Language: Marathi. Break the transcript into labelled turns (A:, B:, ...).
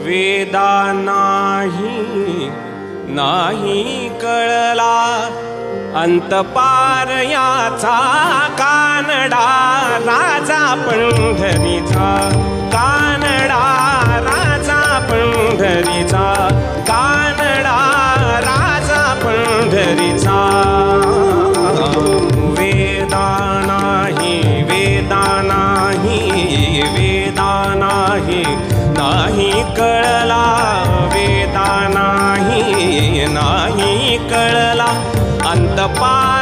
A: वेदा नाही नाही कळला अंतपार याचा कानडा राजा पंढरीचा कानडा राजा पंढरीचा कानडा राजा पंढरीचा वेदा नाही वेदा नाही वेदा नाही नाही कळला वेदा नाही नाही कळला अंतपार